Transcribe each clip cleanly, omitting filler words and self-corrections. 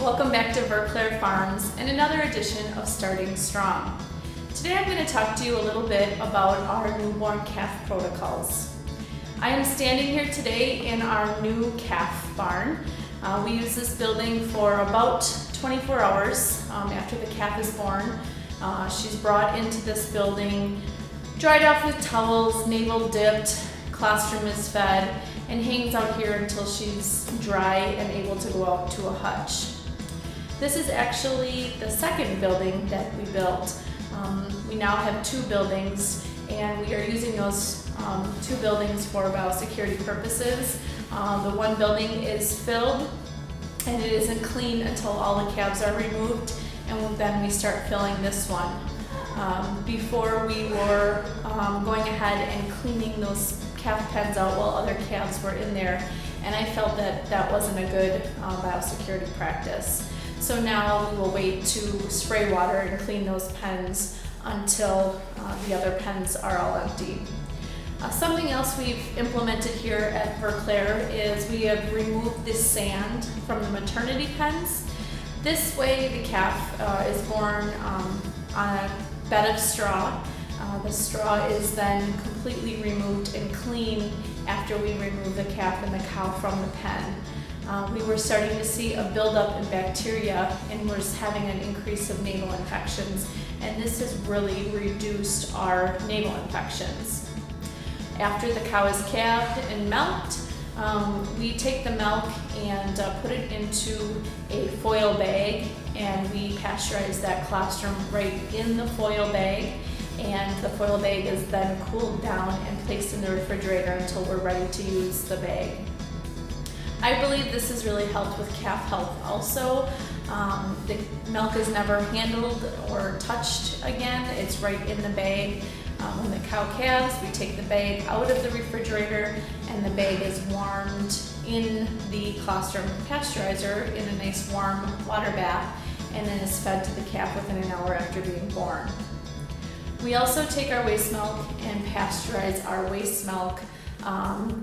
Welcome back to Vir-Clar Farms and another edition of Starting Strong. Today I'm going to talk to you a little bit about our newborn calf protocols. I am standing here today in our new calf barn. We use this building for about 24 hours after the calf is born. She's brought into this building, dried off with towels, navel dipped, colostrum is fed, and hangs out here until she's dry and able to go out to a hutch. This is actually the second building that we built. We now have two buildings, and we are using those two buildings for biosecurity purposes. The one building is filled and it isn't clean until all the calves are removed, and then we start filling this one. Before we were going ahead and cleaning those calf pens out while other calves were in there, and I felt that that wasn't a good biosecurity practice. So now we will wait to spray water and clean those pens until the other pens are all empty. Something else we've implemented here at Vir-Clar is we have removed the sand from the maternity pens. This way the calf is born on a bed of straw. The straw is then completely removed and clean after we remove the calf and the cow from the pen. We were starting to see a buildup in bacteria and was having an increase of naval infections, and this has really reduced our naval infections. After the cow is calved and milked, we take the milk and put it into a foil bag, and we pasteurize that colostrum right in the foil bag, and the foil bag is then cooled down and placed in the refrigerator until we're ready to use the bag. I believe this has really helped with calf health also. The milk is never handled or touched again. It's right in the bag. When the cow calves, we take the bag out of the refrigerator and the bag is warmed in the colostrum pasteurizer in a nice warm water bath, and then is fed to the calf within an hour after being born. We also take our waste milk and pasteurize our waste milk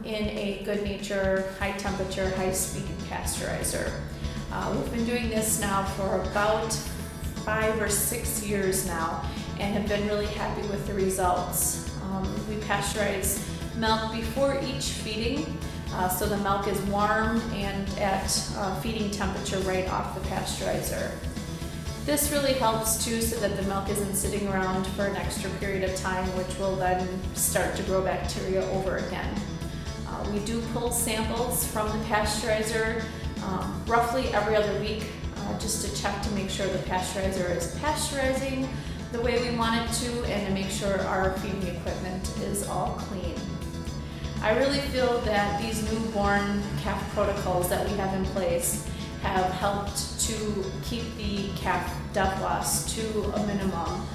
in a good nature, high temperature, high speed pasteurizer. We've been doing this now for about 5 or 6 years now and have been really happy with the results. We pasteurize milk before each feeding, so the milk is warm and at feeding temperature right off the pasteurizer. This really helps too, so that the milk isn't sitting around for an extra period of time, which will then start to grow bacteria over again. We do pull samples from the pasteurizer roughly every other week, just to check to make sure the pasteurizer is pasteurizing the way we want it to, and to make sure our feeding equipment is all clean. I really feel that these newborn calf protocols that we have in place have helped to keep the calf death loss to a minimum.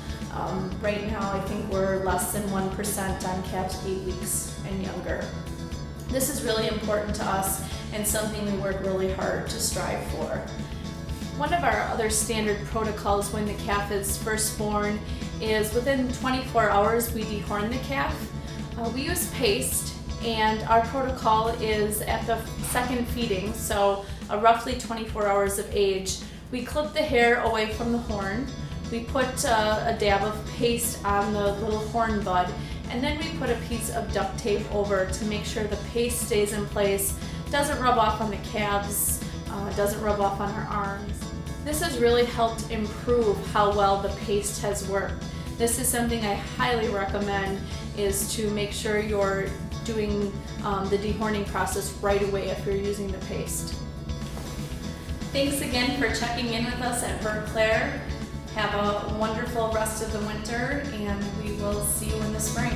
Right now I think we're less than 1% on calves 8 weeks and younger. This is really important to us and something we work really hard to strive for. One of our other standard protocols when the calf is first born is within 24 hours we dehorn the calf. We use paste, and our protocol is at the second feeding, so roughly 24 hours of age. We clip the hair away from the horn. We put a dab of paste on the little horn bud, and then we put a piece of duct tape over to make sure the paste stays in place, doesn't rub off on the calves, doesn't rub off on our arms. This has really helped improve how well the paste has worked. This is something I highly recommend, is to make sure you're doing the dehorning process right away if you're using the paste. Thanks again for checking in with us at Vir-Clar. Have a wonderful rest of the winter, and we will see you in the spring.